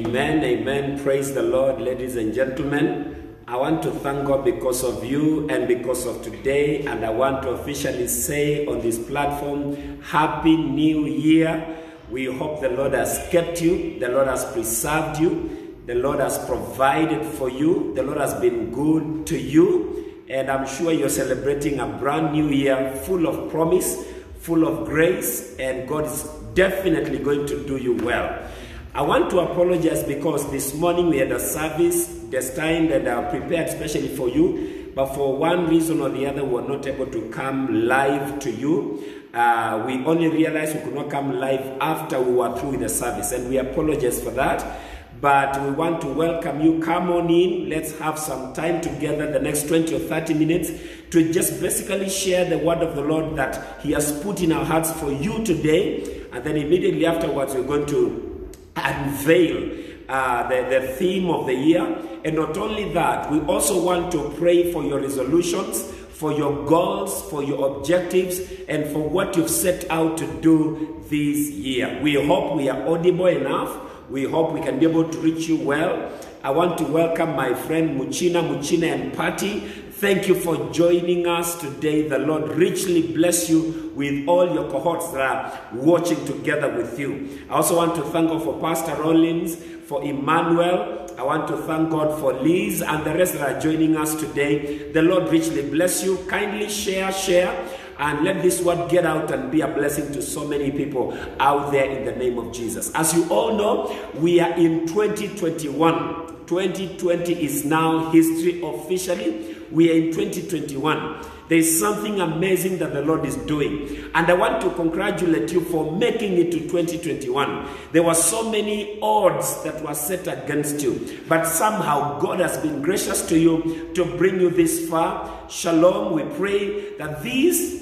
Amen, amen. Praise the Lord, ladies and gentlemen. I want to thank God because of you and because of today. And I want to officially say on this platform, Happy New Year. We hope the Lord has kept you. The Lord has preserved you. The Lord has provided for you. The Lord has been good to you. And I'm sure you're celebrating a brand new year full of promise, full of grace, and God is definitely going to do you well. I want to apologize because this morning we had a service destined and prepared especially for you, but for one reason or the other we were not able to come live to you. We only realized we could not come live after we were through with the service, and we apologize for that. But we want to welcome you. Come on in. Let's have some time together, the next 20 or 30 minutes, to just basically share the word of the Lord that He has put in our hearts for you today. And then immediately afterwards, we're going to unveil the theme of the year. And not only that, we also want to pray for your resolutions, for your goals, for your objectives, and for what you've set out to do this year. We hope we are audible enough. We hope we can be able to reach you well. I want to welcome my friend Muchina and Patty. Thank you for joining us today. The Lord richly bless you with all your cohorts that are watching together with you. I also want to thank God for Pastor Rollins, for Emmanuel. I want to thank God for Liz and the rest that are joining us today. The Lord richly bless you. Kindly share. And let this word get out and be a blessing to so many people out there in the name of Jesus. As you all know, we are in 2021. 2020 is now history officially. We are in 2021. There is something amazing that the Lord is doing. And I want to congratulate you for making it to 2021. There were so many odds that were set against you. But somehow God has been gracious to you to bring you this far. Shalom. We pray that this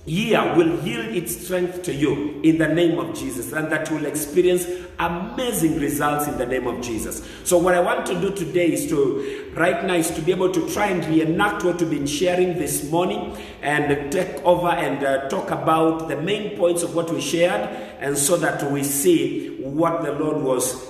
year will yield its strength to you in the name of Jesus, and that you will experience amazing results in the name of Jesus. So what I want to do today is to be able to try and reenact what we've been sharing this morning and take over and talk about the main points of what we shared, and so that we see what the Lord was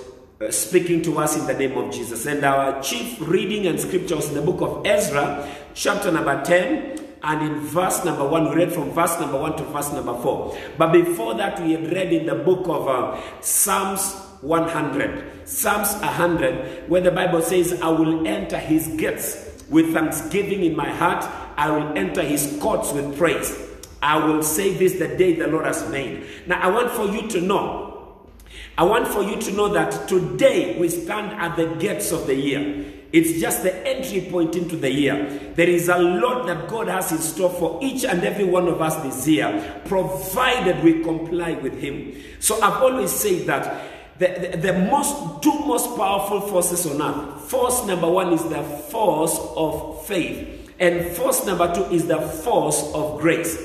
speaking to us in the name of Jesus. And our chief reading and scripture was in the book of Ezra, chapter number 10. And in verse number 1, we read from verse number 1 to verse number 4. But before that, we had read in the book of Psalms 100. Psalms 100, where the Bible says, I will enter his gates with thanksgiving in my heart. I will enter his courts with praise. I will say this the day the Lord has made. Now, I want for you to know that today we stand at the gates of the year. It's just the entry point into the year. There is a lot that God has in store for each and every one of us this year, provided we comply with Him. So I've always said that the two most powerful forces on earth. Force number 1 is the force of faith, and force number 2 is the force of grace.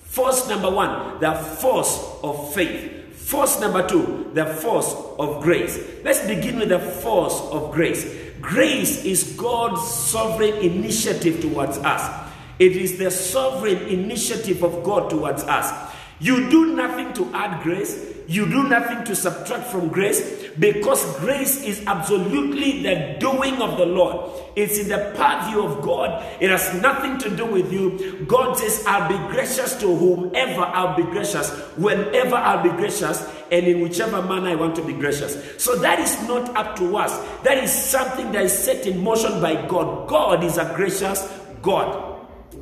Force number 1, the force of faith. Force number 2, the force of grace. Let's begin with the force of grace. Grace is God's sovereign initiative towards us. It is the sovereign initiative of God towards us. You do nothing to add grace. You do nothing to subtract from grace, because grace is absolutely the doing of the Lord. It's in the purview of God. It has nothing to do with you. God says, I'll be gracious to whomever I'll be gracious, whenever I'll be gracious, and in whichever manner I want to be gracious. So that is not up to us. That is something that is set in motion by God. God is a gracious God.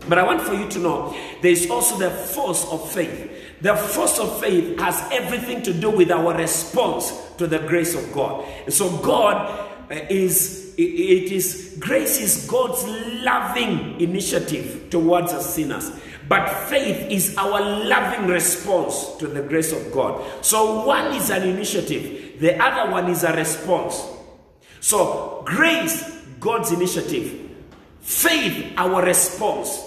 But I want for you to know, there is also the force of faith. The force of faith has everything to do with our response to the grace of God. And so grace is God's loving initiative towards us sinners. But faith is our loving response to the grace of God. So one is an initiative, the other one is a response. So grace, God's initiative. Faith, our response.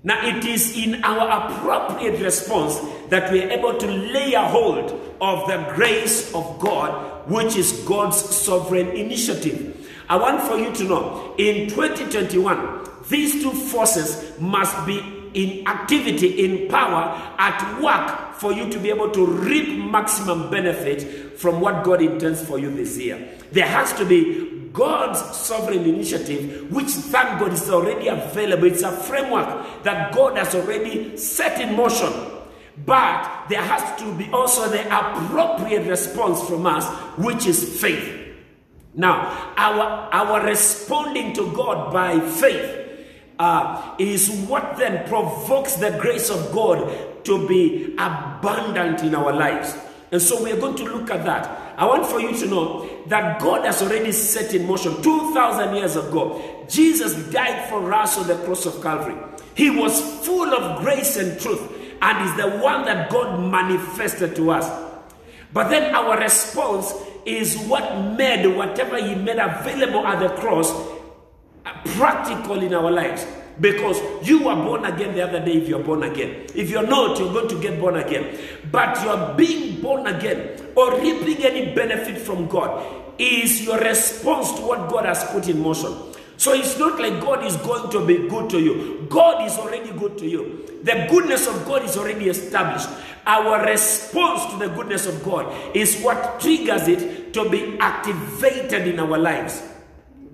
Now it is in our appropriate response that we are able to lay a hold of the grace of God, which is God's sovereign initiative. I want for you to know, in 2021, these two forces must be in activity, in power, at work for you to be able to reap maximum benefit from what God intends for you this year. There has to be God's sovereign initiative, which, thank God, is already available. It's a framework that God has already set in motion. But there has to be also the appropriate response from us, which is faith. Now, our responding to God by faith is what then provokes the grace of God to be abundant in our lives. And so we are going to look at that. I want for you to know that God has already set in motion. 2,000 years ago, Jesus died for us on the cross of Calvary. He was full of grace and truth, and is the one that God manifested to us. But then our response is what made whatever he made available at the cross practical in our lives. Because you were born again the other day if you're born again. If you're not, you're going to get born again. But you're being born again or reaping any benefit from God is your response to what God has put in motion. So it's not like God is going to be good to you. God is already good to you. The goodness of God is already established. Our response to the goodness of God is what triggers it to be activated in our lives.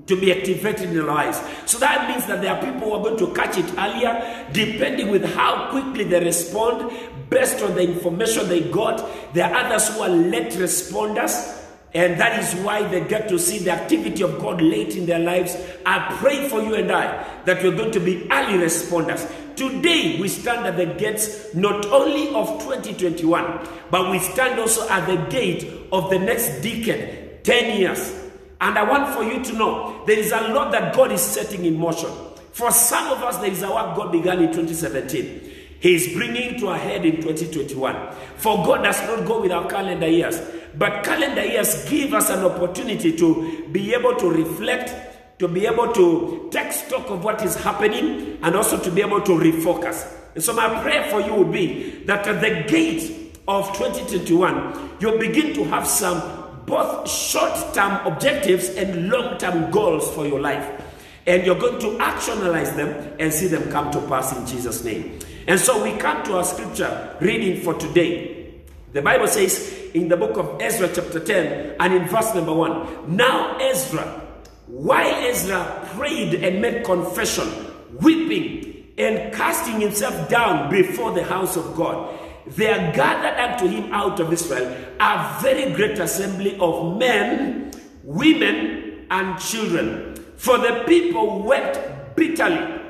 To be activated in our lives. So that means that there are people who are going to catch it earlier, depending with how quickly they respond, based on the information they got. There are others who are late responders, and that is why they get to see the activity of God late in their lives. I pray for you and I that we're going to be early responders. Today, we stand at the gates not only of 2021, but we stand also at the gate of the next decade, 10 years. And I want for you to know, there is a lot that God is setting in motion. For some of us, there is a work God began in 2017. He is bringing to a head in 2021. For God does not go with our calendar years. But calendar years give us an opportunity to be able to reflect, to be able to take stock of what is happening, and also to be able to refocus. And so my prayer for you would be that at the gate of 2021, you'll begin to have some both short-term objectives and long-term goals for your life. And you're going to actionalize them and see them come to pass in Jesus' name. And so we come to our scripture reading for today. The Bible says in the book of Ezra chapter 10 and in verse number 1, now Ezra, while Ezra prayed and made confession, weeping and casting himself down before the house of God, there gathered unto him out of Israel a very great assembly of men, women, and children. For the people wept bitterly.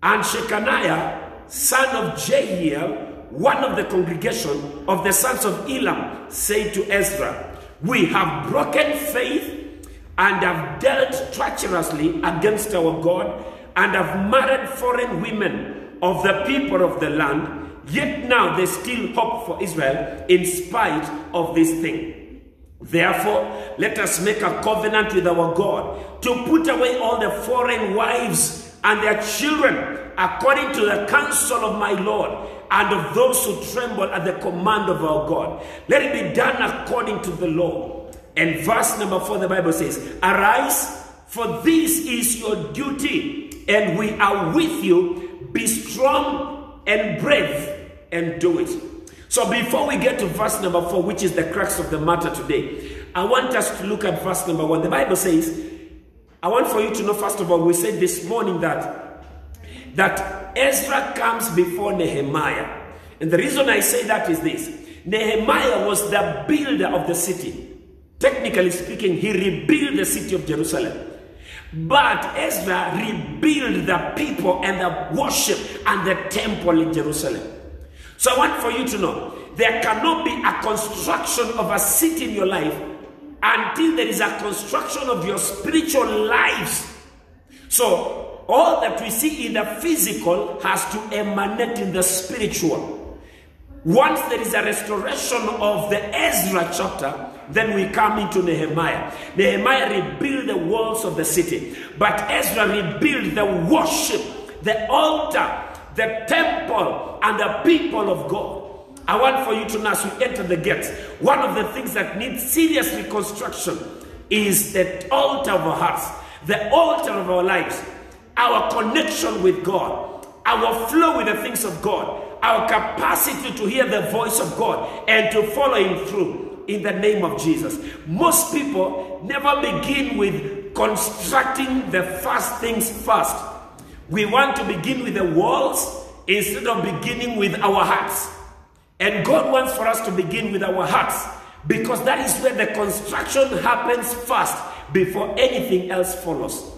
And Shechaniah, son of Jehiel, one of the congregation of the sons of Elam, said to Ezra, we have broken faith and have dealt treacherously against our God, and have married foreign women of the people of the land. Yet now they still hope for Israel in spite of this thing. Therefore, let us make a covenant with our God to put away all the foreign wives and their children according to the counsel of my Lord and of those who tremble at the command of our God. Let it be done according to the law. And verse number 4, the Bible says, arise, for this is your duty, and we are with you. Be strong and brave, and do it. So before we get to verse number 4, which is the crux of the matter today, I want us to look at verse number 1. The Bible says, I want for you to know, first of all, we said this morning that Ezra comes before Nehemiah. And the reason I say that is this. Nehemiah was the builder of the city. Technically speaking, he rebuilt the city of Jerusalem. But Ezra rebuilt the people and the worship and the temple in Jerusalem. So I want for you to know, there cannot be a construction of a city in your life until there is a construction of your spiritual lives. So all that we see in the physical has to emanate in the spiritual. Once there is a restoration of the Ezra chapter, then we come into Nehemiah. Nehemiah rebuilt the walls of the city, but Ezra rebuilt the worship, the altar, the temple, and the people of God. I want for you to know, as we enter the gates, one of the things that needs serious reconstruction is the altar of our hearts, the altar of our lives, our connection with God, our flow with the things of God, our capacity to hear the voice of God and to follow him through in the name of Jesus. Most people never begin with constructing the first things first. We want to begin with the walls instead of beginning with our hearts. And God wants for us to begin with our hearts, because that is where the construction happens first before anything else follows.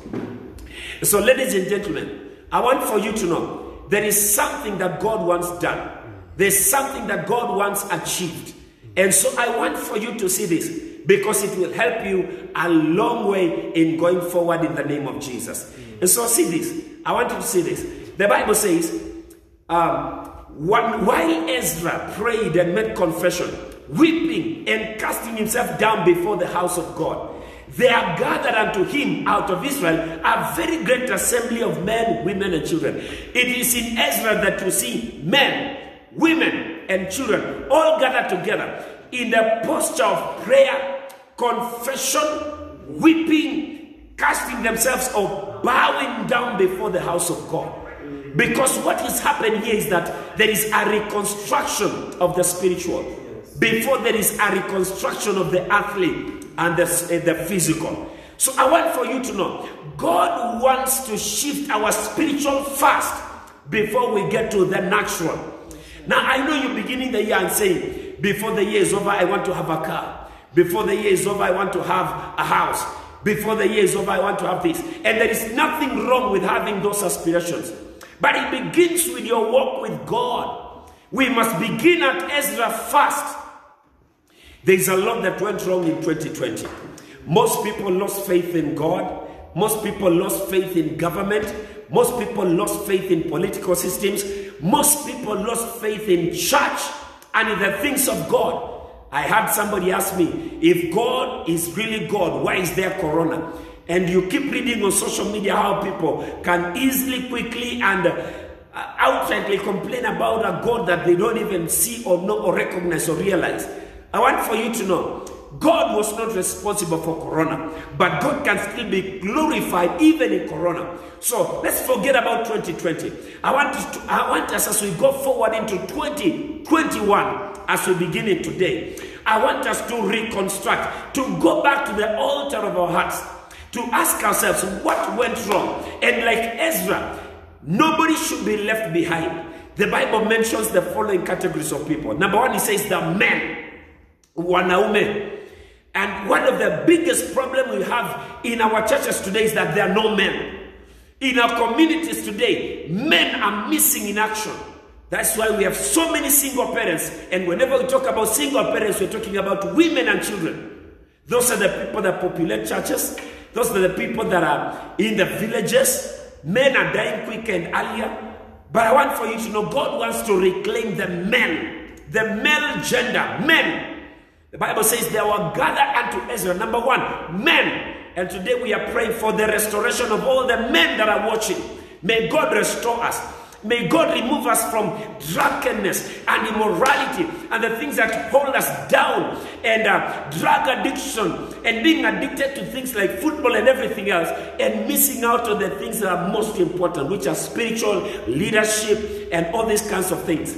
So ladies and gentlemen, I want for you to know there is something that God wants done. There's something that God wants achieved. And so I want for you to see this, because it will help you a long way in going forward in the name of Jesus. And so see this. I want you to see this. The Bible says, while Ezra prayed and made confession, weeping and casting himself down before the house of God, there gathered unto him out of Israel a very great assembly of men, women, and children. It is in Ezra that you see men, women, and children all gathered together in the posture of prayer, confession, weeping, casting themselves or bowing down before the house of God. Because what is happening here is that there is a reconstruction of the spiritual before there is a reconstruction of the earthly and the physical. So I want for you to know, God wants to shift our spiritual first before we get to the natural. Now I know you're beginning the year and saying, before the year is over, I want to have a car. Before the year is over, I want to have a house. Before the year is over, I want to have this. And there is nothing wrong with having those aspirations. But it begins with your walk with God. We must begin at Ezra first. There's a lot that went wrong in 2020. Most people lost faith in God. Most people lost faith in government. Most people lost faith in political systems. Most people lost faith in church and in the things of God. I had somebody ask me, if God is really God, why is there corona? And you keep reading on social media how people can easily, quickly, and outrightly complain about a God that they don't even see or know or recognize or realize. I want for you to know, God was not responsible for corona, but God can still be glorified even in corona. So let's forget about 2020. I want us, as we go forward into 2021, as we begin it today, I want us to reconstruct, to go back to the altar of our hearts, to ask ourselves what went wrong. And like Ezra, nobody should be left behind. The Bible mentions the following categories of people. Number one, it says the men, wanaume. And one of the biggest problems we have in our churches today is that there are no men. In our communities today, men are missing in action. That's why we have so many single parents. And whenever we talk about single parents, we're talking about women and children. Those are the people that populate churches. Those are the people that are in the villages. Men are dying quick and earlier. But I want for you to know, God wants to reclaim the men, the male gender, men. The Bible says they were gathered unto Ezra. Number one, men. And today we are praying for the restoration of all the men that are watching. May God restore us. May God remove us from drunkenness and immorality and the things that hold us down, and drug addiction and being addicted to things like football and everything else, and missing out on the things that are most important, which are spiritual leadership and all these kinds of things.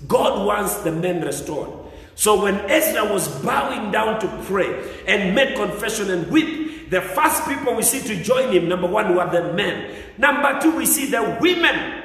God wants the men restored. So when Ezra was bowing down to pray and made confession and weep, the first people we see to join him, number one, were the men. Number two, we see the women.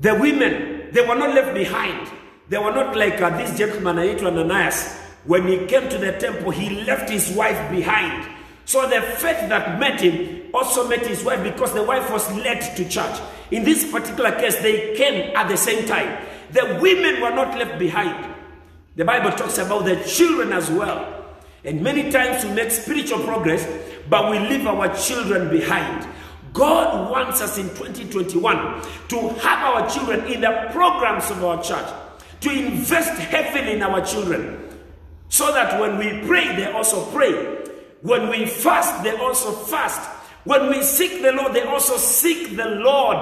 The women, they were not left behind. They were not like this gentleman, Ananias. When he came to the temple, he left his wife behind. So the faith that met him also met his wife, because the wife was led to church. In this particular case, they came at the same time. The women were not left behind. The Bible talks about the children as well. And many times we make spiritual progress, but we leave our children behind. God wants us in 2021 to have our children in the programs of our church, to invest heavily in our children, so that when we pray, they also pray. When we fast, they also fast. When we seek the Lord, they also seek the Lord.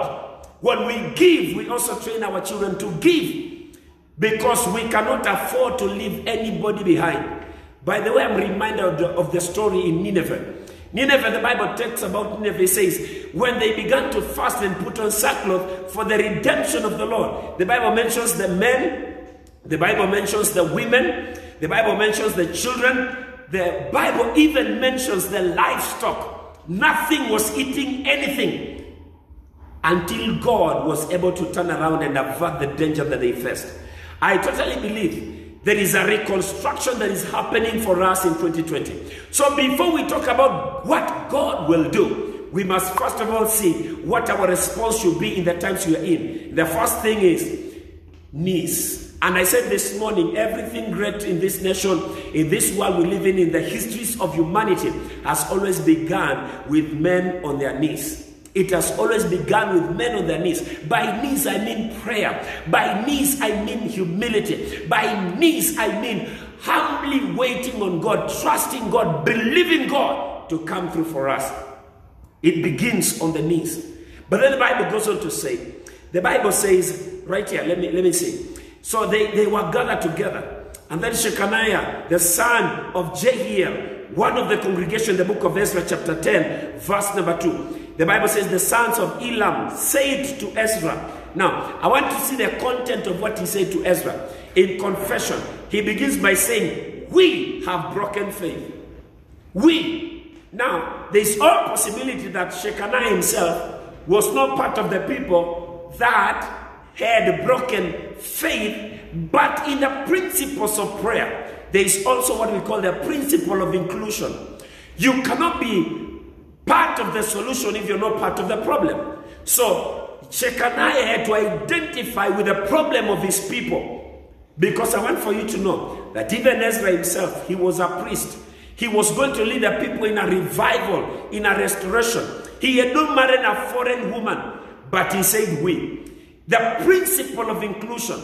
When we give, we also train our children to give, because we cannot afford to leave anybody behind. By the way, I'm reminded of the story in Nineveh. Nineveh, the Bible talks about Nineveh, says, when they began to fast and put on sackcloth for the redemption of the Lord. The Bible mentions the men, the Bible mentions the women, the Bible mentions the children, the Bible even mentions the livestock. Nothing was eating anything until God was able to turn around and avert the danger that they faced. I totally believe there is a reconstruction that is happening for us in 2020. So before we talk about what God will do, we must first of all see what our response should be in the times we are in. The first thing is knees. And I said this morning, everything great in this nation, in this world we live in the histories of humanity, has always begun with men on their knees. It has always begun with men on their knees. By knees, I mean prayer. By knees, I mean humility. By knees, I mean humbly waiting on God, trusting God, believing God to come through for us. It begins on the knees. But then the Bible goes on to say, the Bible says, right here, let me see. So they were gathered together. And then Shechaniah, the son of Jehiel, one of the congregation, the book of Ezra, chapter 10, verse number 2. The Bible says, the sons of Elam said to Ezra. Now, I want to see the content of what he said to Ezra. In confession, he begins by saying, we have broken faith. We. Now, there is all possibility that Shechaniah himself was not part of the people that had broken faith, but in the principles of prayer, there is also what we call the principle of inclusion. You cannot be part of the solution if you're not part of the problem. So Shechaniah had to identify with the problem of his people, because I want for you to know that even Ezra himself, he was a priest. He was going to lead the people in a revival, in a restoration. He had not married a foreign woman, but he said we. The principle of inclusion.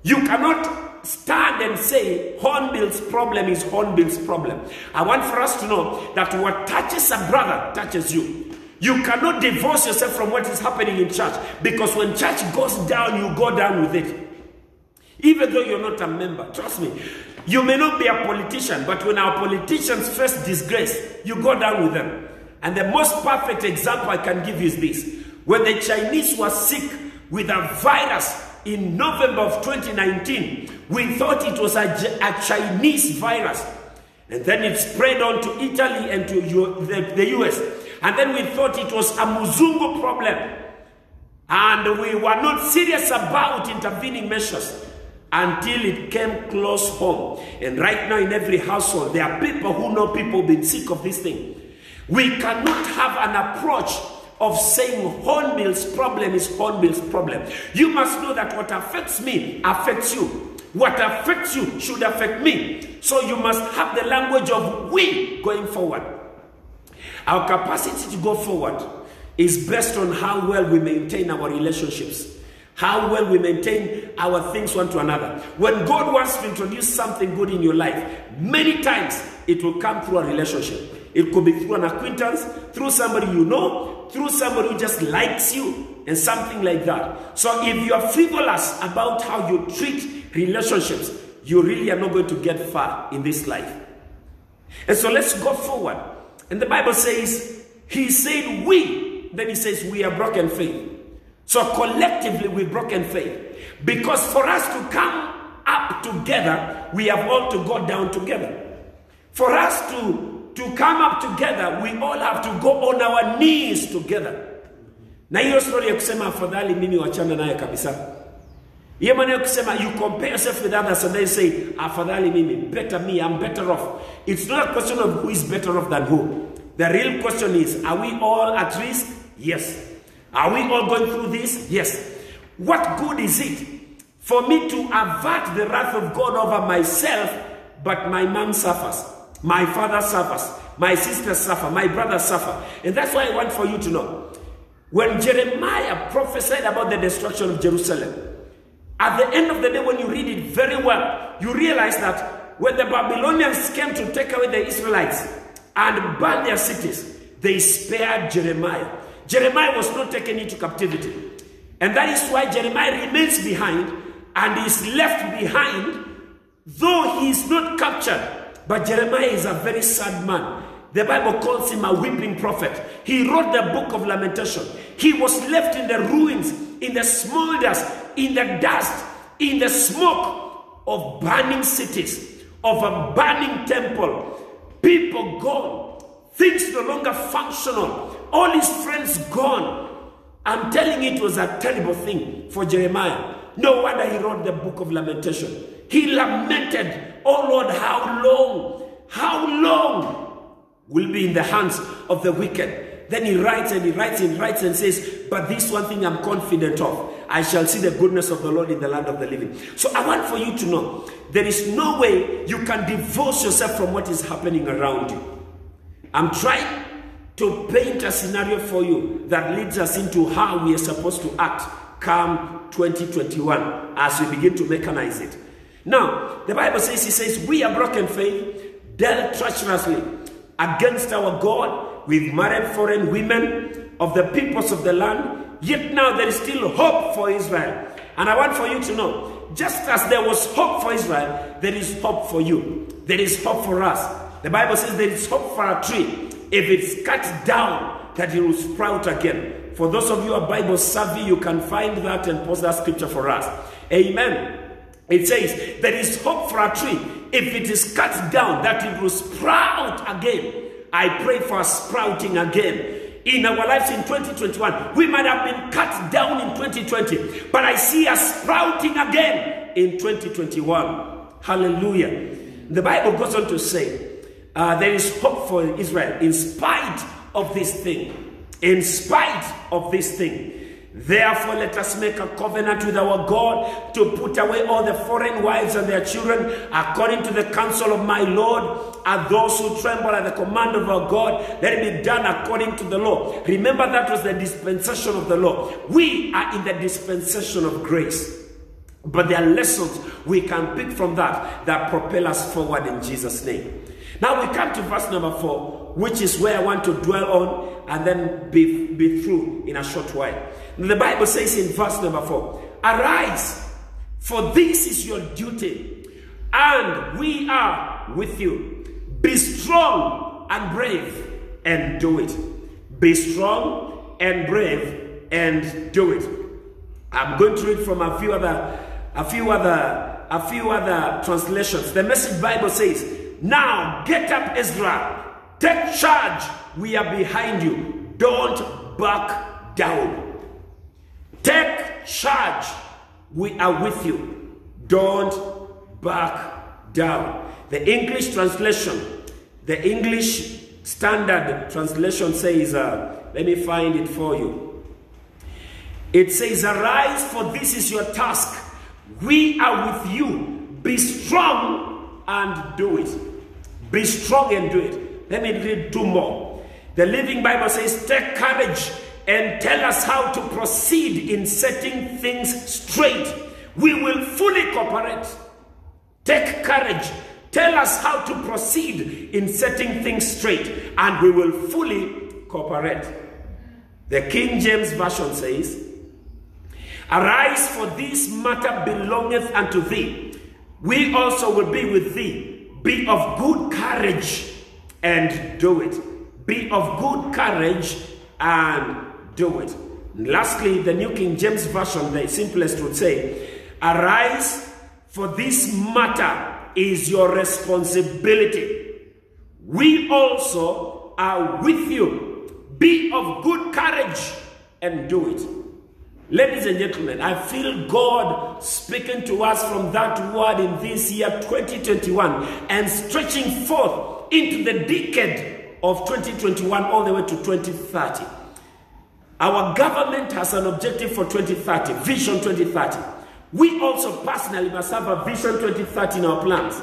You cannot stand and say Hornbill's problem is Hornbill's problem. I want for us to know that what touches a brother touches you. You cannot divorce yourself from what is happening in church, because when church goes down, you go down with it. Even though you're not a member, trust me. You may not be a politician, but when our politicians face disgrace, you go down with them. And the most perfect example I can give you is this. When the Chinese were sick with a virus in November of 2019, we thought it was a Chinese virus. And then it spread on to Italy and to the US. And then we thought it was a Muzungu problem. And we were not serious about intervening measures until it came close home. And right now in every household, there are people who know people being sick of this thing. We cannot have an approach of saying Hornbill's problem is Hornbill's problem. You must know that what affects me affects you. What affects you should affect me. So you must have the language of we going forward. Our capacity to go forward is based on how well we maintain our relationships, how well we maintain our things one to another. When God wants to introduce something good in your life, many times it will come through a relationship. It could be through an acquaintance, through somebody you know, through somebody who just likes you, and something like that. So if you are frivolous about how you treat relationships, you really are not going to get far in this life. And so let's go forward. And the Bible says, he said we, then he says we are broken faith. So collectively we broken faith. Because for us to come up together, we have all to go down together. For us to come up together, we all have to go on our knees together. Na hiyo story ya kusema afadhali mimi wachana naye kabisa. Hiyo maneno kusema you compare yourself with others and then say afadhali mimi, better me, I'm better off. It's not a question of who is better off than who. The real question is, are we all at risk? Yes. Are we all going through this? Yes. What good is it for me to avert the wrath of God over myself, but my mom suffers, my father suffers, my sisters suffer, my brothers suffer? And that's why I want for you to know. When Jeremiah prophesied about the destruction of Jerusalem, at the end of the day, when you read it very well, you realize that when the Babylonians came to take away the Israelites and burn their cities, they spared Jeremiah. Jeremiah was not taken into captivity. And that is why Jeremiah remains behind and is left behind, though he is not captured. But Jeremiah is a very sad man. The Bible calls him a weeping prophet. He wrote the book of Lamentation. He was left in the ruins, in the smolders, in the dust, in the smoke of burning cities, of a burning temple. People gone. Things no longer functional. All his friends gone. I'm telling you, it was a terrible thing for Jeremiah. No wonder he wrote the book of Lamentation. He lamented, oh Lord, how long will be in the hands of the wicked? Then he writes and says, but this one thing I'm confident of, I shall see the goodness of the Lord in the land of the living. So I want for you to know, there is no way you can divorce yourself from what is happening around you. I'm trying to paint a scenario for you that leads us into how we are supposed to act come 2021 as we begin to mechanize it. Now, the Bible says, we are broken faith, dealt treacherously against our God with married foreign women of the peoples of the land, yet now there is still hope for Israel. And I want for you to know, just as there was hope for Israel, there is hope for you. There is hope for us. The Bible says there is hope for a tree. If it's cut down, that it will sprout again. For those of you who are Bible savvy, you can find that and post that scripture for us. Amen. It says there is hope for a tree. If it is cut down, that it will sprout again. I pray for a sprouting again in our lives in 2021. We might have been cut down in 2020, but I see us sprouting again in 2021. Hallelujah. The Bible goes on to say, there is hope for Israel in spite of this thing. In spite of this thing. Therefore, let us make a covenant with our God to put away all the foreign wives and their children according to the counsel of my Lord, and those who tremble at the command of our God. Let it be done according to the law. Remember, that was the dispensation of the law. We are in the dispensation of grace. But there are lessons we can pick from that propel us forward in Jesus' name. Now we come to verse number 4, which is where I want to dwell on and then be through in a short while. The Bible says in verse number 4, arise, for this is your duty, and we are with you. Be strong and brave, and do it. Be strong and brave, and do it. I'm going to read from a few other translations. The Message Bible says, now get up, Ezra. Take charge. We are behind you. Don't back down. Take charge. We are with you. Don't back down. The English translation, the English Standard Translation says, let me find it for you. It says, arise, for this is your task. We are with you. Be strong and do it. Be strong and do it. Let me read 2 more. The Living Bible says, take courage and tell us how to proceed in setting things straight. We will fully cooperate. Take courage. Tell us how to proceed in setting things straight, and we will fully cooperate. The King James Version says, arise, for this matter belongeth unto thee. We also will be with thee. Be of good courage and do it. Be of good courage and do it. And lastly, the New King James Version, the simplest, would say, arise, for this matter is your responsibility. We also are with you. Be of good courage and do it. Ladies and gentlemen, I feel God speaking to us from that word in this year 2021 and stretching forth into the decade of 2021 all the way to 2030. Our government has an objective for 2030, Vision 2030. We also personally must have a Vision 2030 in our plans.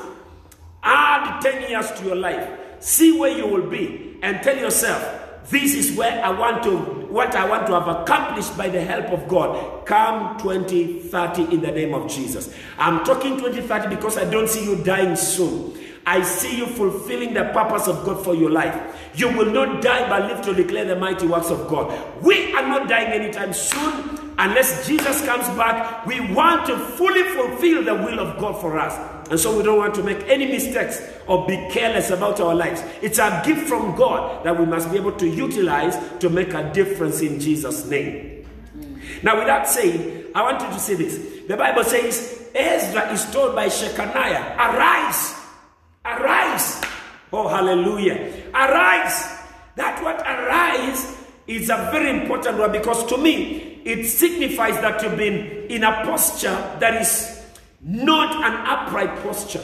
Add 10 years to your life. See where you will be and tell yourself, this is where what I want to have accomplished by the help of God come 2030 in the name of Jesus. I'm talking 2030 because I don't see you dying soon. I see you fulfilling the purpose of God for your life. You will not die but live to declare the mighty works of God. We are not dying anytime soon. unless Jesus comes back, we want to fully fulfill the will of God for us. And so we don't want to make any mistakes or be careless about our lives. It's a gift from God that we must be able to utilize to make a difference in Jesus' name. Now, with that said, I want you to see this. The Bible says, Ezra is told by Shechaniah, arise, arise. Oh, hallelujah. Arise. That word arise is a very important word, because to me, it signifies that you've been in a posture that is not an upright posture.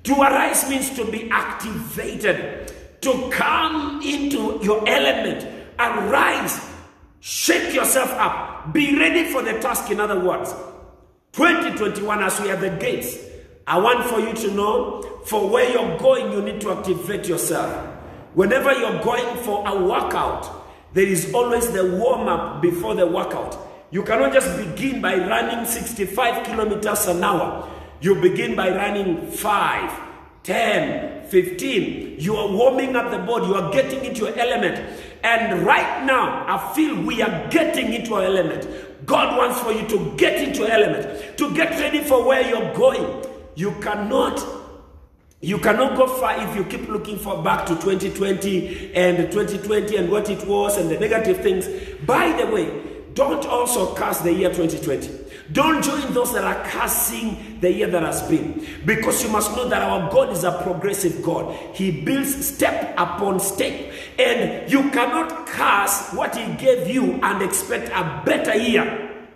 To arise means to be activated, to come into your element. Arise, shake yourself up, be ready for the task. In other words, 2021, as we are the gates, I want for you to know, for where you're going, you need to activate yourself. Whenever you're going for a workout, there is always the warm-up before the workout. You cannot just begin by running 65 kilometers an hour. You begin by running 5, 10, 15. You are warming up the body. You are getting into your element. And right now, I feel we are getting into our element. God wants for you to get into your element, to get ready for where you're going. You cannot go far if you keep looking for back to 2020 and what it was and the negative things. By the way, don't also curse the year 2020. Don't join those that are cursing the year that has been. Because you must know that our God is a progressive God. He builds step upon step. And you cannot curse what He gave you and expect a better year.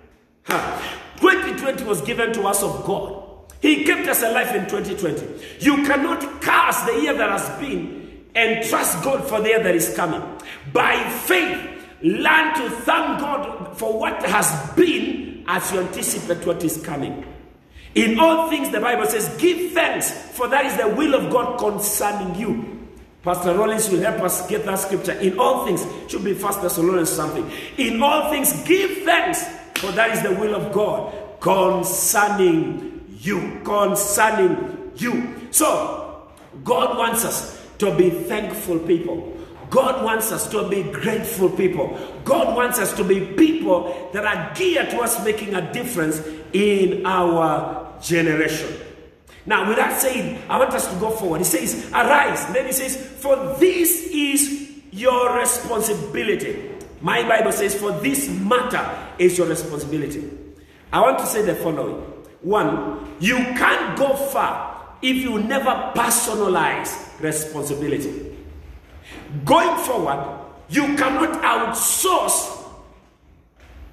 2020 was given to us of God. He kept us alive in 2020. You cannot curse the year that has been and trust God for the year that is coming. By faith, learn to thank God for what has been as you anticipate what is coming. In all things, the Bible says, give thanks, for that is the will of God concerning you. Pastor Rollins will help us get that scripture. In all things, should be 1 Thessalonians something. In all things, give thanks, for that is the will of God concerning you. Concerning you. So, God wants us to be thankful people. God wants us to be grateful people. God wants us to be people that are geared towards making a difference in our generation. Now, with that said, I want us to go forward. He says, arise. Then he says, for this is your responsibility. My Bible says, for this matter is your responsibility. I want to say the following. 1, you can't go far if you never personalize responsibility. Going forward, you cannot outsource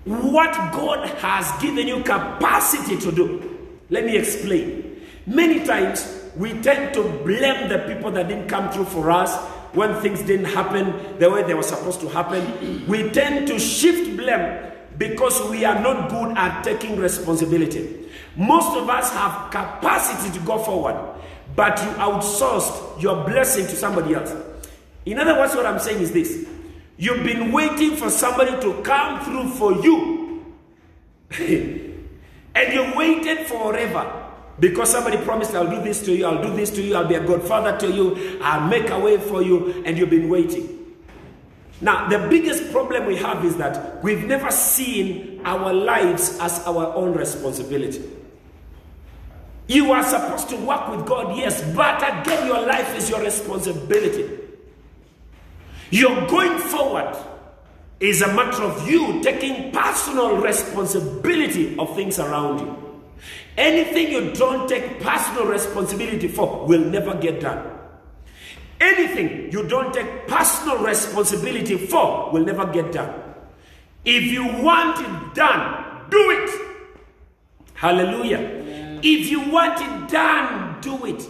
what God has given you capacity to do. Let me explain. Many times, we tend to blame the people that didn't come through for us when things didn't happen the way they were supposed to happen. We tend to shift blame because we are not good at taking responsibility. Most of us have capacity to go forward, but you outsourced your blessing to somebody else. In other words, what I'm saying is this. You've been waiting for somebody to come through for you. And you waited forever. Because somebody promised, I'll do this to you, I'll do this to you, I'll be a good father to you, I'll make a way for you, and you've been waiting. Now, the biggest problem we have is that we've never seen our lives as our own responsibility. You are supposed to work with God, yes, but again, your life is your responsibility. Your going forward is a matter of you taking personal responsibility of things around you. Anything you don't take personal responsibility for will never get done. Anything you don't take personal responsibility for will never get done. If you want it done, do it. Hallelujah. Yeah. If you want it done, do it.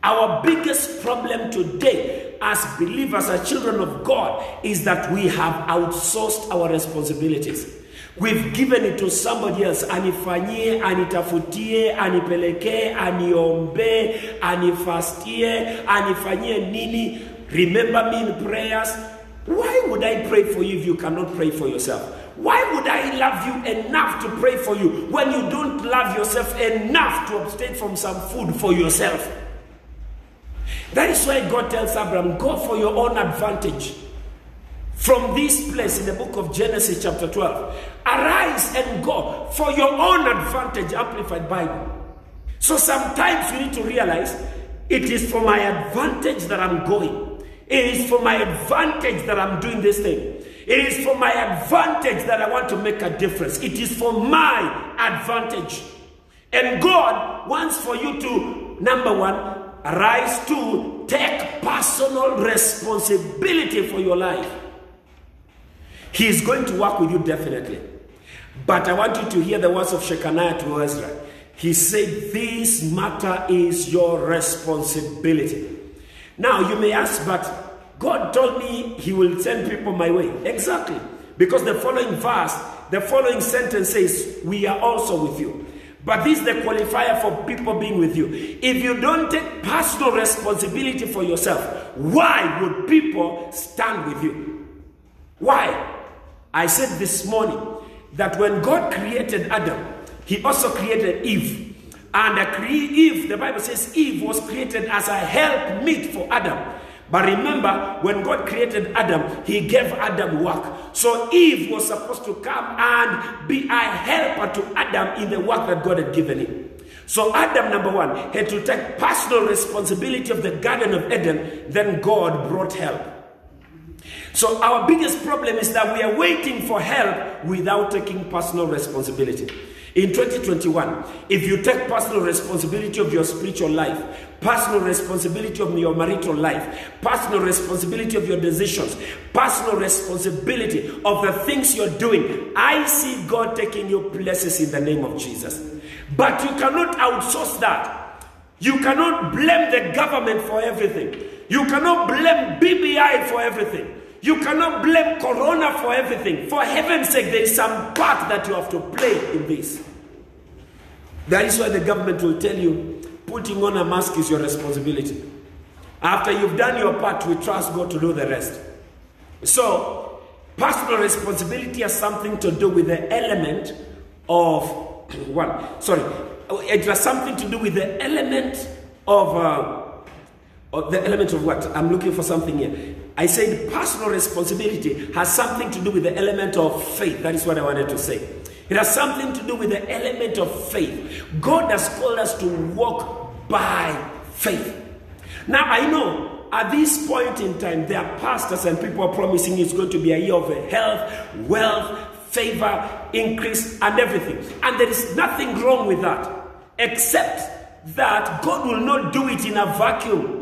Our biggest problem today as believers, as children of God, is that we have outsourced our responsibilities. We've given it to somebody else. Anifanyie, anitafutie, anipeleke, aniombe, anifastie, anifanyie nini. Remember me in prayers. Why would I pray for you if you cannot pray for yourself? Why would I love you enough to pray for you when you don't love yourself enough to abstain from some food for yourself? That is why God tells Abraham, go for your own advantage. from this place in the book of Genesis chapter 12. Arise and go for your own advantage, Amplified Bible. So sometimes you need to realize it is for my advantage that I'm going. It is for my advantage that I'm doing this thing. It is for my advantage that I want to make a difference. It is for my advantage. And God wants for you to, number one, arise to take personal responsibility for your life. He is going to work with you definitely. But I want you to hear the words of Shechaniah to Ezra. He said, this matter is your responsibility. Now you may ask, but God told me he will send people my way. Exactly. Because the following verse, the following sentence says, we are also with you. But this is the qualifier for people being with you. If you don't take personal responsibility for yourself, why would people stand with you? Why? I said this morning that when God created Adam, he also created Eve. And Eve, the Bible says Eve was created as a helpmeet for Adam. But remember, when God created Adam, he gave Adam work. So Eve was supposed to come and be a helper to Adam in the work that God had given him. So Adam, number one, had to take personal responsibility of the Garden of Eden. Then God brought help. So our biggest problem is that we are waiting for help without taking personal responsibility. In 2021, if you take personal responsibility of your spiritual life, personal responsibility of your marital life, personal responsibility of your decisions, personal responsibility of the things you're doing, I see God taking you places in the name of Jesus. But you cannot outsource that. You cannot blame the government for everything. You cannot blame BBI for everything. You cannot blame Corona for everything. For heaven's sake, there is some part that you have to play in this. That is why the government will tell you, putting on a mask is your responsibility. After you've done your part, we trust God to do the rest. So, personal responsibility has something to do with the element of, it has something to do with the element of what? I'm looking for something here. I said personal responsibility has something to do with the element of faith. That is what I wanted to say. It has something to do with the element of faith. God has called us to walk by faith. Now I know at this point in time there are pastors and people are promising it's going to be a year of health, wealth, favor, increase and everything. And there is nothing wrong with that. Except that God will not do it in a vacuum.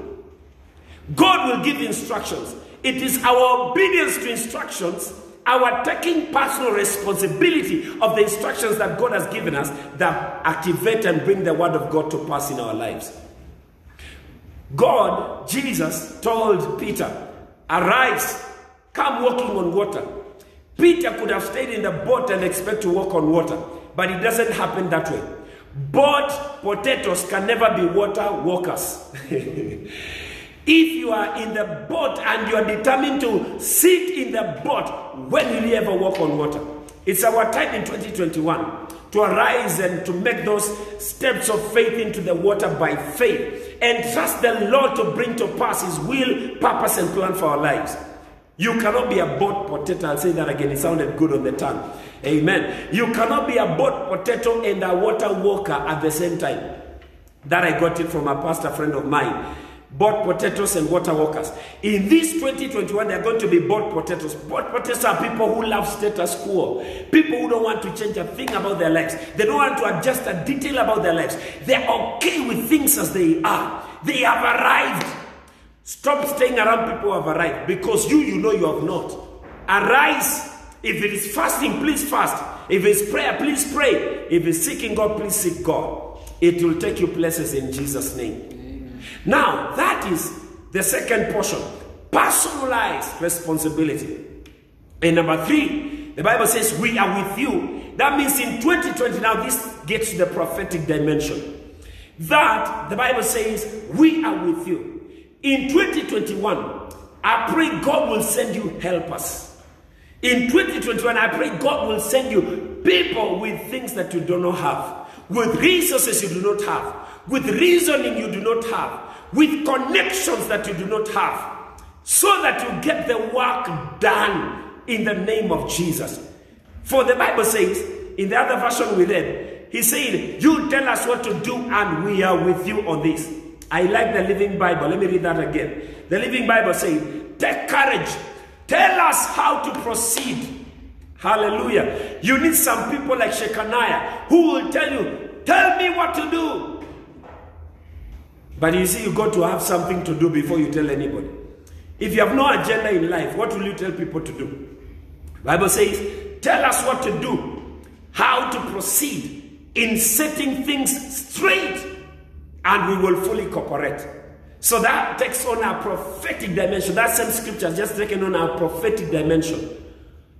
God will give instructions. It is our obedience to instructions, our taking personal responsibility of the instructions that God has given us that activate and bring the word of God to pass in our lives. God, Jesus, told Peter, arise, come walking on water. Peter could have stayed in the boat and expect to walk on water, but it doesn't happen that way. Boat potatoes can never be water walkers. If you are in the boat and you are determined to sit in the boat, when will you ever walk on water? It's our time in 2021 to arise and to make those steps of faith into the water by faith and trust the Lord to bring to pass his will, purpose and plan for our lives. You cannot be a boat potato. I'll say that again. It sounded good on the tongue. Amen. You cannot be a boat potato and a water walker at the same time. That I got it from a pastor friend of mine. Both potatoes and water walkers. In this 2021, there are going to be both potatoes. Both potatoes are people who love status quo. People who don't want to change a thing about their lives. They don't want to adjust a detail about their lives. They're okay with things as they are. They have arrived. Stop staying around people who have arrived. Because you know you have not. Arise. If it is fasting, please fast. If it's prayer, please pray. If it's seeking God, please seek God. It will take you places in Jesus' name. Now, that is the second portion. Personalized responsibility. And number 3, the Bible says, we are with you. That means in 2020, now this gets to the prophetic dimension. That, the Bible says, we are with you. In 2021, I pray God will send you helpers. In 2021, I pray God will send you people with things that you do not have. With resources you do not have. With reasoning you do not have. With connections that you do not have. so that you get the work done in the name of Jesus. For the Bible says, in the other version we read, he said, you tell us what to do and we are with you on this. I like the Living Bible. Let me read that again. The Living Bible says, take courage. Tell us how to proceed. Hallelujah. You need some people like Shechaniah who will tell you, tell me what to do. But you see, you got to have something to do before you tell anybody. If you have no agenda in life, what will you tell people to do? The Bible says, tell us what to do, how to proceed in setting things straight, and we will fully cooperate. So that takes on our prophetic dimension. That same scripture has just taken on our prophetic dimension.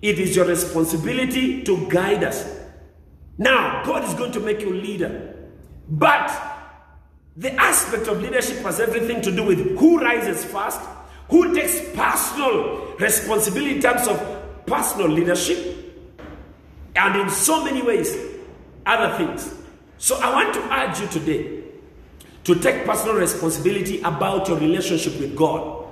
It is your responsibility to guide us. Now, God is going to make you a leader. But the aspect of leadership has everything to do with who rises first, who takes personal responsibility in terms of personal leadership, and in so many ways, other things. So I want to urge you today to take personal responsibility about your relationship with God.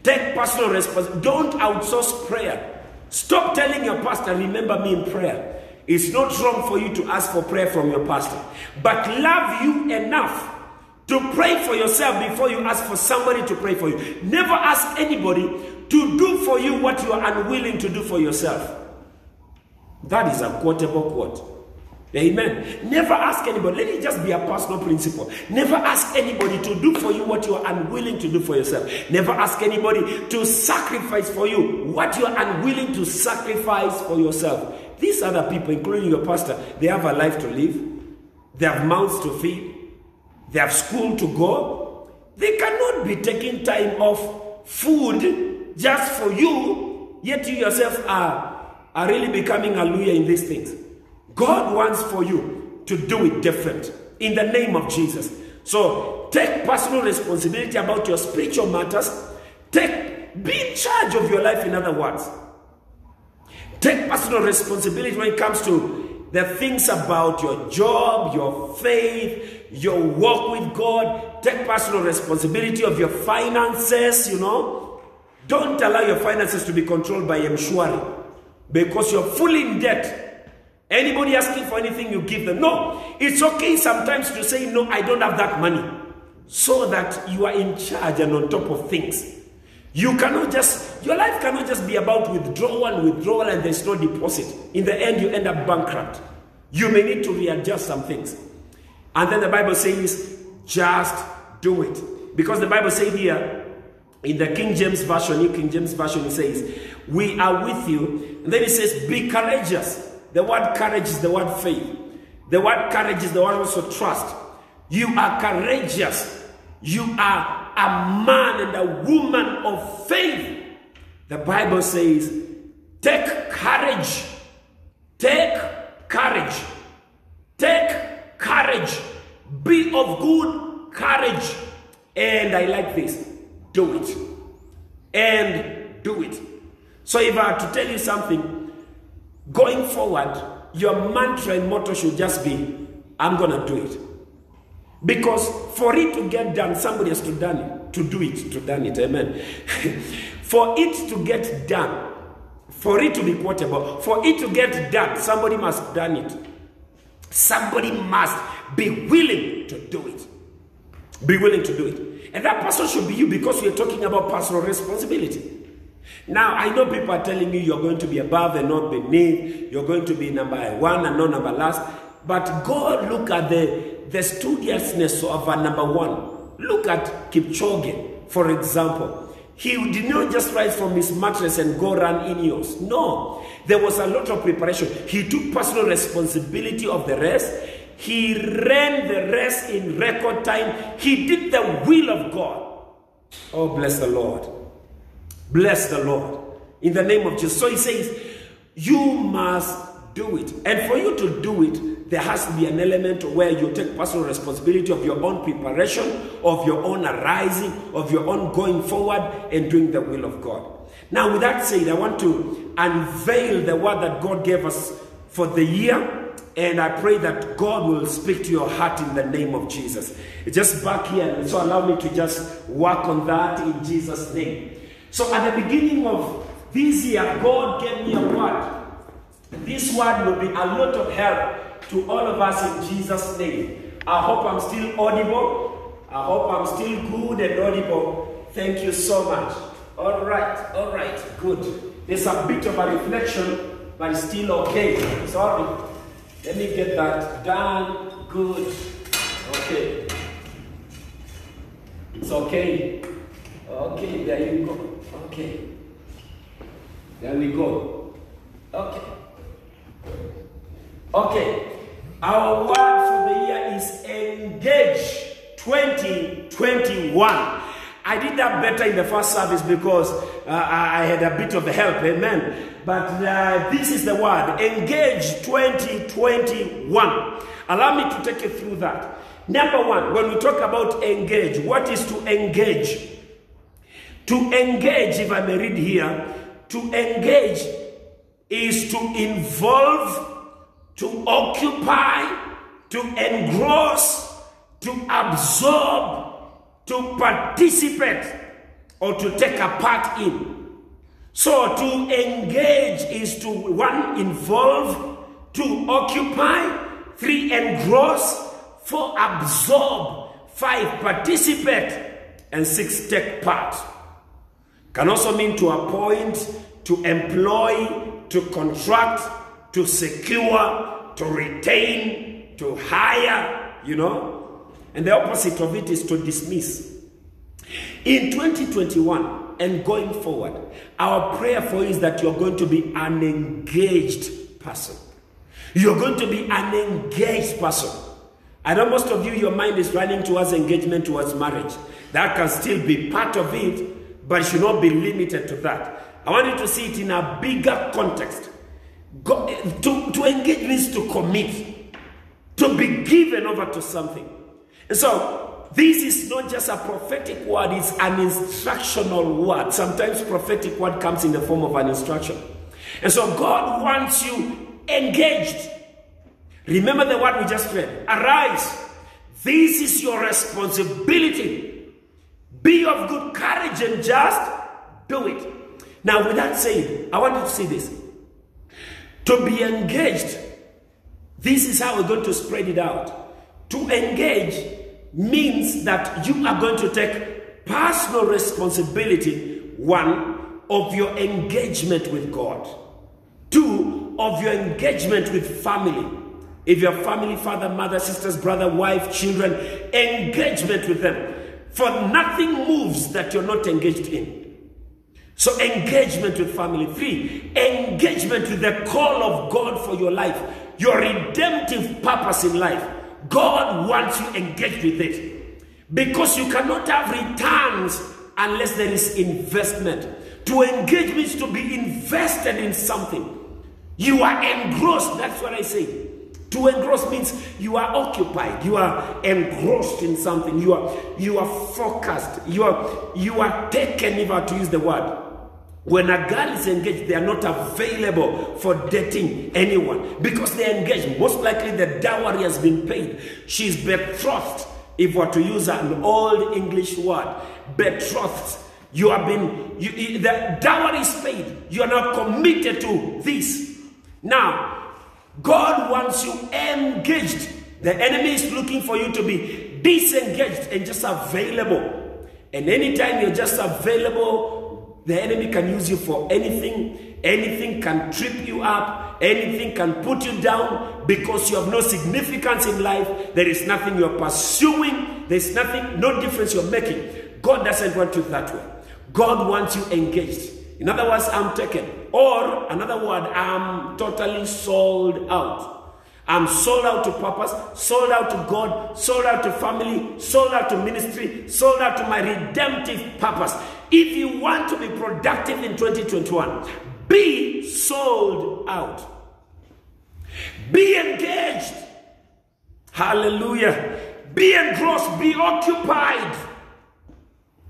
Take personal responsibility. Don't outsource prayer. Stop telling your pastor, remember me in prayer. It's not wrong for you to ask for prayer from your pastor. But love you enough to pray for yourself before you ask for somebody to pray for you. Never ask anybody to do for you what you are unwilling to do for yourself. That is a quotable quote. Amen. Never ask anybody. Let it just be a personal principle. Never ask anybody to do for you what you are unwilling to do for yourself. Never ask anybody to sacrifice for you what you are unwilling to sacrifice for yourself. These other people, including your pastor, they have a life to live. They have mouths to feed. They have school to go. They cannot be taking time off food just for you, yet you yourself are really becoming a lawyer in these things. God wants for you to do it different in the name of Jesus. So take personal responsibility about your spiritual matters. Be in charge of your life, in other words. Take personal responsibility when it comes to the things about your job, your faith, your walk with God. Take personal responsibility of your finances, you know. Don't allow your finances to be controlled by M-Shwari because you're fully in debt. Anybody asking for anything, you give them. No, it's okay sometimes to say, no, I don't have that money. So that you are in charge and on top of things. You cannot just, your life cannot just be about withdrawal and there's no deposit. In the end, you end up bankrupt. You may need to readjust some things. And then the Bible says, just do it. Because the Bible says here, in the King James Version, New King James Version, it says, we are with you. And then it says, be courageous. The word courage is the word faith. The word courage is the word also trust. You are courageous. You are a man and a woman of faith. The Bible says, take courage. Take courage. Take courage. Be of good courage. And I like this. Do it. And do it. So if I were to tell you something, going forward, your mantra and motto should just be, I'm going to do it. Because for it to get done, somebody has to done it, to do it, amen. For it to get done, for it to be quotable, for it to get done, somebody must have done it. Somebody must be willing to do it. Be willing to do it. And that person should be you, because we are talking about personal responsibility. Now, I know people are telling you you're going to be above and not beneath. You're going to be number one and not number last. But God, look at the studiousness of a number one. Look at Kipchoge, for example. He did not just rise from his mattress and go run Ineos. No, there was a lot of preparation. He took personal responsibility of the race. He ran the race in record time. He did the will of God. Oh, bless the Lord. Bless the Lord. In the name of Jesus. So he says, you must do it. And for you to do it, there has to be an element where you take personal responsibility of your own preparation, of your own arising, of your own going forward and doing the will of God. Now, with that said, I want to unveil the word that God gave us for the year. And I pray that God will speak to your heart in the name of Jesus. Just back here, so allow me to just work on that in Jesus' name. So at the beginning of this year, God gave me a word. This word will be a lot of help to all of us in Jesus' name. I hope I'm still audible. I hope I'm still good and audible. Thank you so much. All right, good. There's a bit of a reflection, but it's still okay. Sorry. Let me get that done. Good. Okay. It's okay. Okay, there you go. Okay. There we go. Okay. Okay. Our word for the year is Engage 2021. I did that better in the first service because I had a bit of help, amen. But this is the word, Engage 2021. Allow me to take you through that. Number one, when we talk about engage, what is to engage? To engage, if I may read here, to engage is to involve, to occupy, to engross, to absorb, to participate, or to take a part in. So to engage is to 1, involve, 2, occupy, 3, engross, 4, absorb, 5, participate, and 6, take part. Can also mean to appoint, to employ, to contract, to secure, to retain, to hire, you know. And the opposite of it is to dismiss. In 2021 and going forward, our prayer for you is that you're going to be an engaged person. You're going to be an engaged person. I know most of you, your mind is running towards engagement, towards marriage. That can still be part of it, but it should not be limited to that. I want you to see it in a bigger context. To engage means to commit, to be given over to something. And so, this is not just a prophetic word, it's an instructional word. Sometimes prophetic word comes in the form of an instruction. And so God wants you engaged. Remember the word we just read. Arise. This is your responsibility. Be of good courage and just do it. Now, with that said, I want you to see this. To be engaged, this is how we're going to spread it out. To engage means that you are going to take personal responsibility, 1, of your engagement with God. 2, of your engagement with family. If your family, father, mother, sisters, brother, wife, children, engagement with them. For nothing moves that you're not engaged in. So engagement with family. 3, engagement with the call of God for your life. Your redemptive purpose in life. God wants you engaged with it. Because you cannot have returns unless there is investment. To engage means to be invested in something. You are engrossed. That's what I say. To engross means you are occupied. You are engrossed in something. You are focused. You are taken, if I were to use the word. When a girl is engaged, they are not available for dating anyone because they are engaged. Most likely the dowry has been paid. She's betrothed, if we're to use an old English word. Betrothed. You have been, the dowry is paid. You are not committed to this. Now, God wants you engaged. The enemy is looking for you to be disengaged and just available. And anytime you're just available, the enemy can use you for anything. Anything can trip you up. Anything can put you down because you have no significance in life. There is nothing you're pursuing. There's nothing, no difference you're making. God doesn't want you that way. God wants you engaged. In other words, I'm taken. Or, another word, I'm totally sold out. I'm sold out to purpose, sold out to God, sold out to family, sold out to ministry, sold out to my redemptive purpose. If you want to be productive in 2021, be sold out. Be engaged. Hallelujah. Be engrossed, be occupied.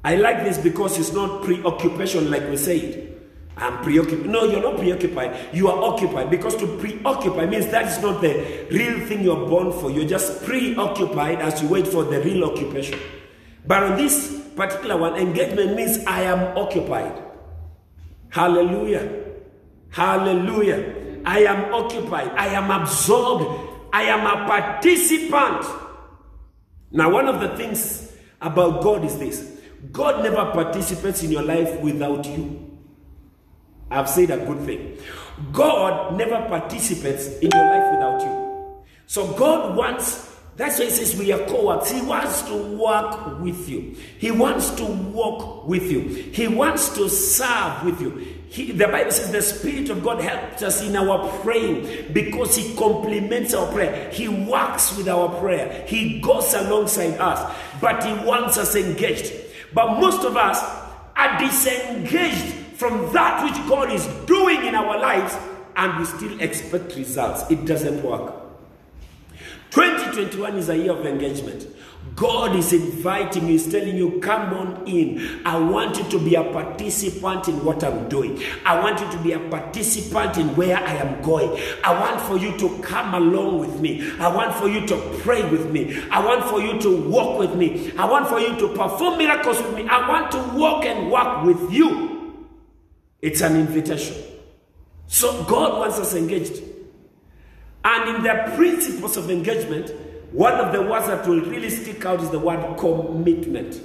I like this because it's not preoccupation like we said. I'm preoccupied. No, you're not preoccupied. You are occupied. Because to preoccupy means that is not the real thing you're born for. You're just preoccupied as you wait for the real occupation. But on this particular one, engagement means I am occupied. Hallelujah. Hallelujah. I am occupied. I am absorbed. I am a participant. Now, one of the things about God is this. God never participates in your life without you. I've said a good thing. God never participates in your life without you. So God wants, that's why he says we are co-workers. He wants to work with you. He wants to walk with you. He wants to serve with you. The Bible says the Spirit of God helps us in our praying because he complements our prayer. He works with our prayer. He goes alongside us, but he wants us engaged. But most of us are disengaged from that which God is doing in our lives, and we still expect results. It doesn't work. 2021 is a year of engagement. God is inviting you, he's telling you, come on in. I want you to be a participant in what I'm doing. I want you to be a participant in where I am going. I want for you to come along with me. I want for you to pray with me. I want for you to walk with me. I want for you to perform miracles with me. I want to walk and work with you. It's an invitation. So God wants us engaged. And in the principles of engagement, one of the words that will really stick out is the word commitment.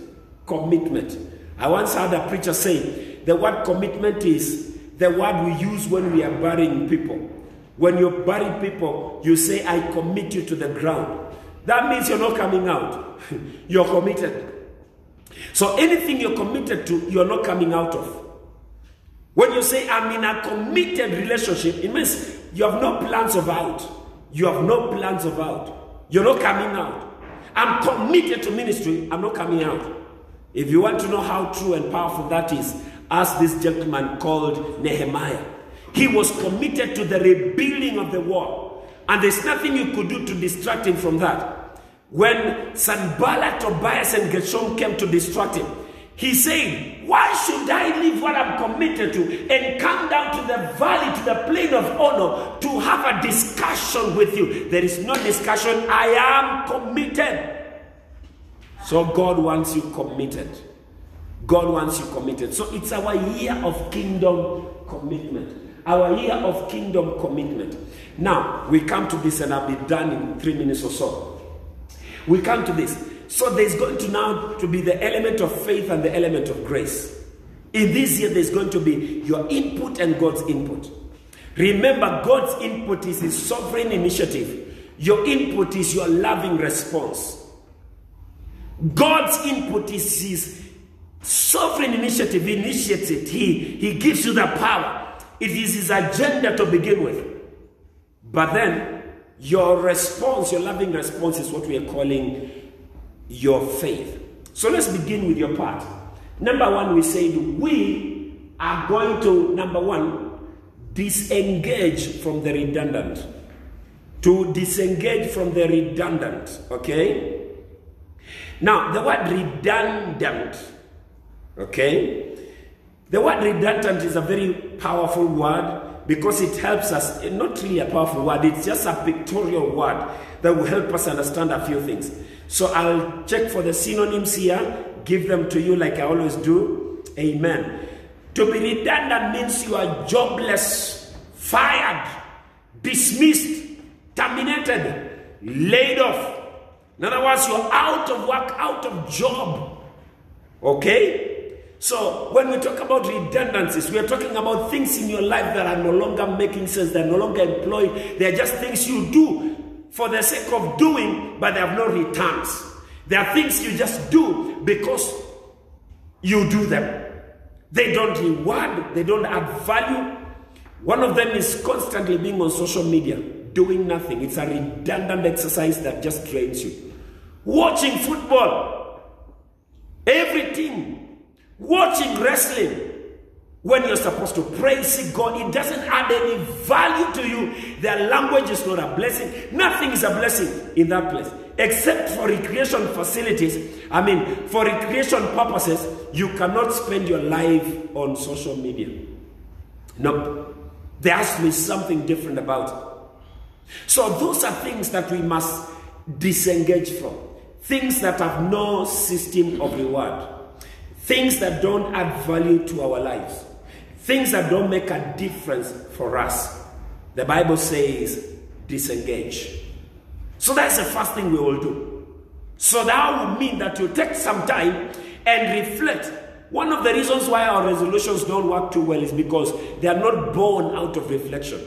Commitment. I once heard a preacher say, the word commitment is the word we use when we are burying people. When you bury people, you say, I commit you to the ground. That means you're not coming out. You're committed. So anything you're committed to, you're not coming out of. When you say, I'm in a committed relationship, it means you have no plans of out. You have no plans of out. You're not coming out. I'm committed to ministry. I'm not coming out. If you want to know how true and powerful that is, ask this gentleman called Nehemiah. He was committed to the rebuilding of the wall. And there's nothing you could do to distract him from that. When Sanballat, Tobias, and Geshem came to distract him, he said, why should I leave what I'm committed to and come down to the valley, to the plain of honor, to have a discussion with you? There is no discussion. I am committed. So God wants you committed. God wants you committed. So it's our year of kingdom commitment. Our year of kingdom commitment. Now, we come to this and I'll be done in 3 minutes or so. We come to this. So there's going to now to be the element of faith and the element of grace. In this year, there's going to be your input and God's input. Remember, God's input is his sovereign initiative. Your input is your loving response. God's input is his sovereign initiative. He initiates it. He gives you the power. It is his agenda to begin with. But then, your response, your loving response is what we are calling your faith. So let's begin with your part. Number one, we said we are going to, number one, disengage from the redundant. To disengage from the redundant, okay? Now, the word redundant, okay? The word redundant is a very powerful word because it helps us, not really a powerful word, it's just a pictorial word that will help us understand a few things. So I'll check for the synonyms here, give them to you like I always do. Amen. To be redundant means you are jobless, fired, dismissed, terminated, laid off. In other words, you're out of work, out of job. Okay? So when we talk about redundancies, we are talking about things in your life that are no longer making sense, they're no longer employed. They're just things you do for the sake of doing, but they have no returns. There are things you just do because you do them. They don't reward, they don't add value. One of them is constantly being on social media, doing nothing. It's a redundant exercise that just drains you. Watching football, everything, watching wrestling, when you're supposed to praise God, it doesn't add any value to you. Their language is not a blessing. Nothing is a blessing in that place. Except for recreation facilities. I mean, for recreation purposes, you cannot spend your life on social media. No. There has to be something different about it. So those are things that we must disengage from. Things that have no system of reward. Things that don't add value to our lives. things that don't make a difference for us, the Bible says disengage. So that's the first thing we will do. So that would mean that you take some time and reflect. One of the reasons why our resolutions don't work too well is because they are not born out of reflection.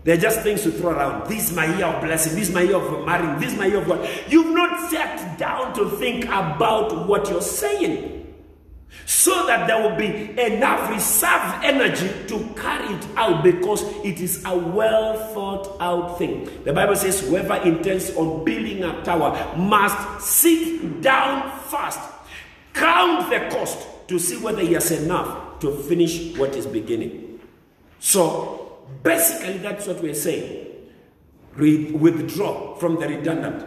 They're just things to throw around. This is my year of blessing. This is my year of marrying. This is my year of what? You've not sat down to think about what you're saying, so that there will be enough reserve energy to carry it out, because it is a well thought out thing. The Bible says whoever intends on building a tower must sit down first, count the cost to see whether he has enough to finish what is beginning. So basically that's what we're saying. Withdraw from the redundant.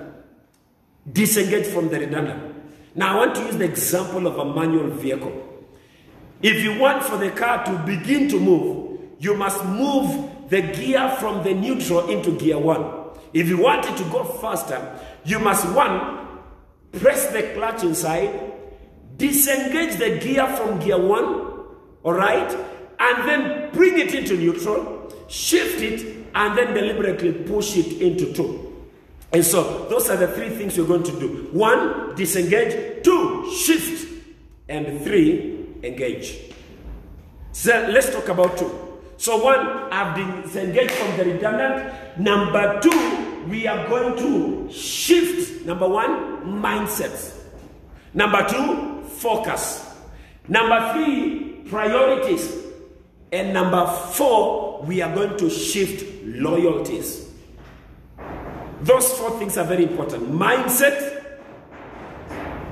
Disengage from the redundant. Now, I want to use the example of a manual vehicle. If you want for the car to begin to move, you must move the gear from the neutral into gear 1. If you want it to go faster, you must, 1, press the clutch inside, disengage the gear from gear 1, all right, and then bring it into neutral, shift it, and then deliberately push it into 2. And so those are the 3 things you're going to do. 1, disengage. 2, shift. And 3, engage. So let's talk about 2. So 1, I've disengaged from the redundant. Number 2, we are going to shift. Number 1, mindsets. Number 2, focus. Number 3, priorities. And number 4, we are going to shift loyalties. Those 4 things are very important. Mindset,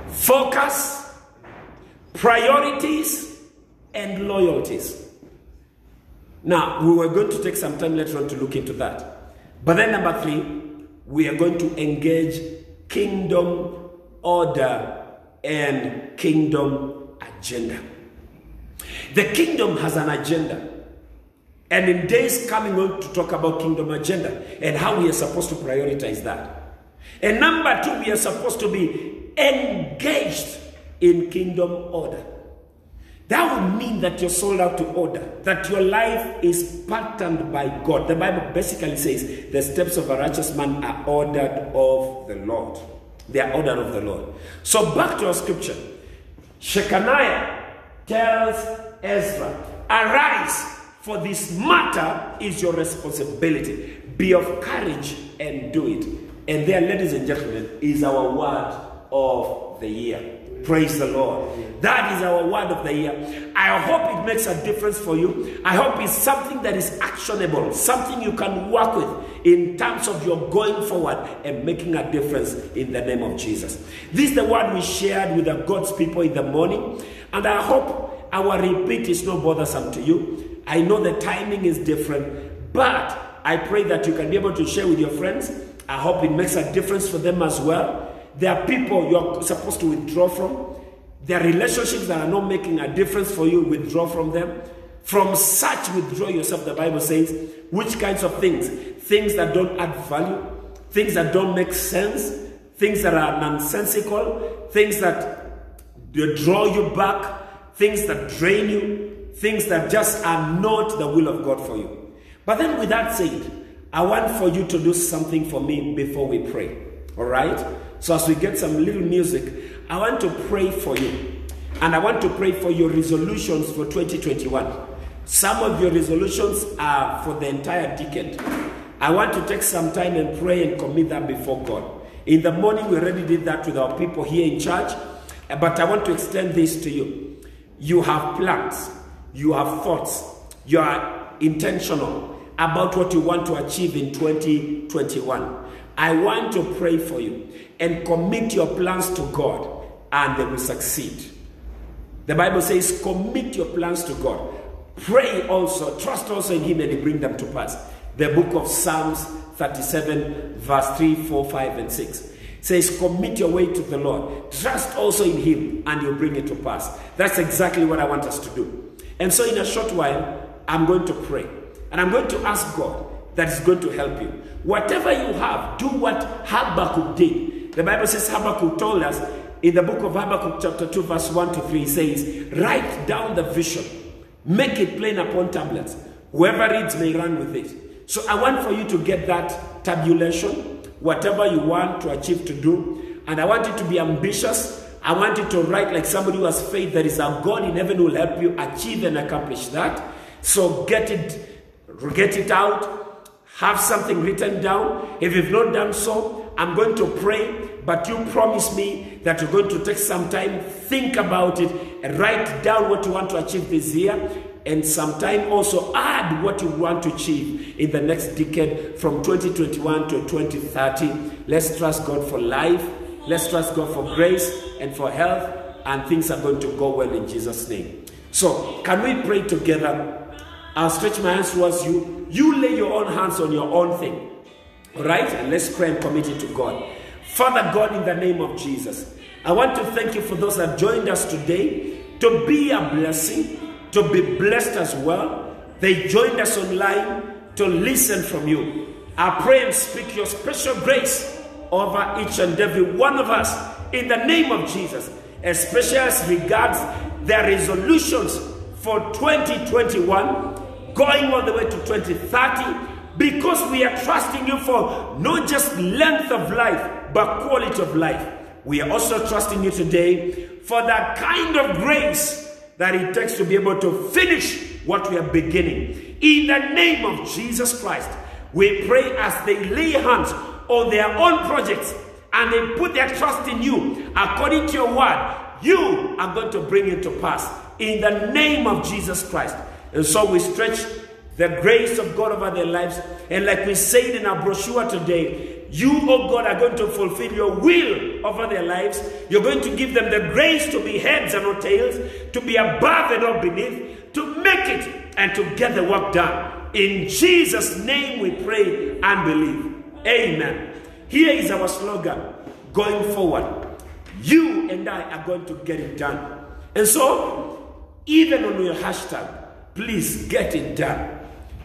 focus, priorities, and loyalties. Now, we were going to take some time later on to look into that. But then number 3, we are going to engage kingdom order and kingdom agenda. The kingdom has an agenda. And in days coming, we're going to talk about kingdom agenda and how we are supposed to prioritize that. And number 2, we are supposed to be engaged in kingdom order. That would mean that you're sold out to order, that your life is patterned by God. The Bible basically says the steps of a righteous man are ordered of the Lord. They are ordered of the Lord. So back to our scripture. Shechaniah tells Ezra, arise, for this matter is your responsibility. Be of courage and do it. And there, ladies and gentlemen, is our word of the year. Praise the Lord. That is our word of the year. I hope it makes a difference for you. I hope it's something that is actionable, something you can work with in terms of your going forward and making a difference in the name of Jesus. This is the word we shared with the God's people in the morning, and I hope our repeat is not bothersome to you. I know the timing is different, but I pray that you can be able to share with your friends. I hope it makes a difference for them as well. There are people you're supposed to withdraw from. There are relationships that are not making a difference for you. Withdraw from them. From such, withdraw yourself, the Bible says. Which kinds of things? Things that don't add value. Things that don't make sense. Things that are nonsensical. Things that draw you back. Things that drain you. Things that just are not the will of God for you. But then with that said, I want for you to do something for me before we pray. All right? So as we get some little music, I want to pray for you. And I want to pray for your resolutions for 2021. Some of your resolutions are for the entire decade. I want to take some time and pray and commit that before God. In the morning, we already did that with our people here in church. But I want to extend this to you. You have plans. You have thoughts. You are intentional about what you want to achieve in 2021. I want to pray for you and commit your plans to God, and they will succeed. The Bible says, commit your plans to God. Pray also, trust also in Him, and He bring them to pass. The book of Psalms 37, verse 3, 4, 5, and 6 says, commit your way to the Lord. Trust also in Him, and He'll bring it to pass. That's exactly what I want us to do. And so in a short while, I'm going to pray. And I'm going to ask God that is going to help you. Whatever you have, do what Habakkuk did. The Bible says Habakkuk told us in the book of Habakkuk chapter 2 verse 1 to 3, says, write down the vision Make it plain upon tablets. Whoever reads may run with it. So I want for you to get that tabulation, whatever you want to achieve to do. And I want you to be ambitious. I want you to write like somebody who has faith. There is a God in heaven who will help you achieve and accomplish that. So get it out. Have something written down. If you've not done so, I'm going to pray. But you promise me that you're going to take some time, think about it, and write down what you want to achieve this year. And sometime also add what you want to achieve in the next decade from 2021 to 2030. Let's trust God for life. Let's trust God for grace and for health. And things are going to go well in Jesus' name. So can we pray together? I'll stretch my hands towards you. You lay your own hands on your own thing. All right? And let's pray and commit it to God. Father God, in the name of Jesus, I want to thank you for those that joined us today to be a blessing, to be blessed as well. They joined us online to listen from you. I pray and speak your special grace over each and every one of us in the name of Jesus, especially as regards their resolutions for 2021, going all the way to 2030, because we are trusting you for not just length of life, but quality of life. We are also trusting you today for that kind of grace that it takes to be able to finish what we are beginning. In the name of Jesus Christ, we pray as they lay hands on their own projects and they put their trust in you, according to your word, you are going to bring it to pass. In the name of Jesus Christ. And so we stretch the grace of God over their lives. And like we said in our brochure today, you, oh God, are going to fulfill your will over their lives. You're going to give them the grace to be heads and not tails, to be above and not beneath, to make it and to get the work done. In Jesus' name we pray and believe. Amen. Here is our slogan going forward. You and I are going to get it done. And so, even on your hashtag, please get it done.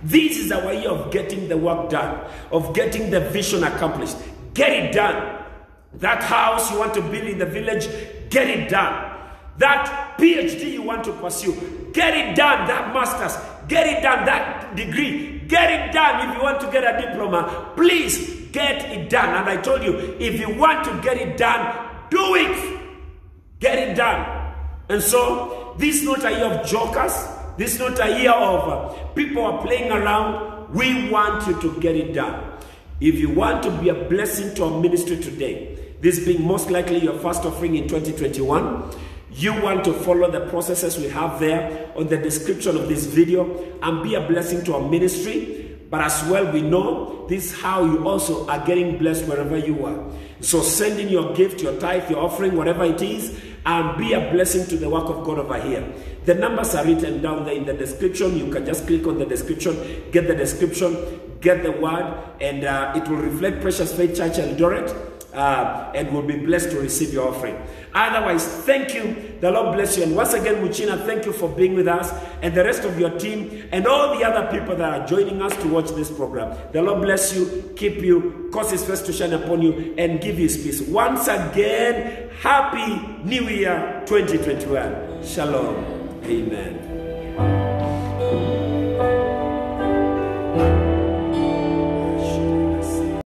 This is our way of getting the work done, of getting the vision accomplished. Get it done. That house you want to build in the village, get it done. That PhD you want to pursue, get it done. That master's, get it done. That degree, get it done. If you want to get a diploma, please get it done. And I told you, if you want to get it done, do it. Get it done. And so, this is not a year of jokers. This is not a year of people are playing around. We want you to get it done. If you want to be a blessing to our ministry today, this being most likely your first offering in 2021, you want to follow the processes we have there on the description of this video and be a blessing to our ministry. But as well, we know this is how you also are getting blessed wherever you are. So send in your gift, your tithe, your offering, whatever it is, and be a blessing to the work of God over here. The numbers are written down there in the description. You can just click on the description, get the description, get the word, and it will reflect Precious Faith Church Eldoret, and will be blessed to receive your offering. Otherwise, thank you. The Lord bless you. And once again, Muchina, thank you for being with us, and the rest of your team, and all the other people that are joining us to watch this program. The Lord bless you, keep you, cause His face to shine upon you, and give you His peace. Once again, Happy New Year 2021. Shalom. Amen.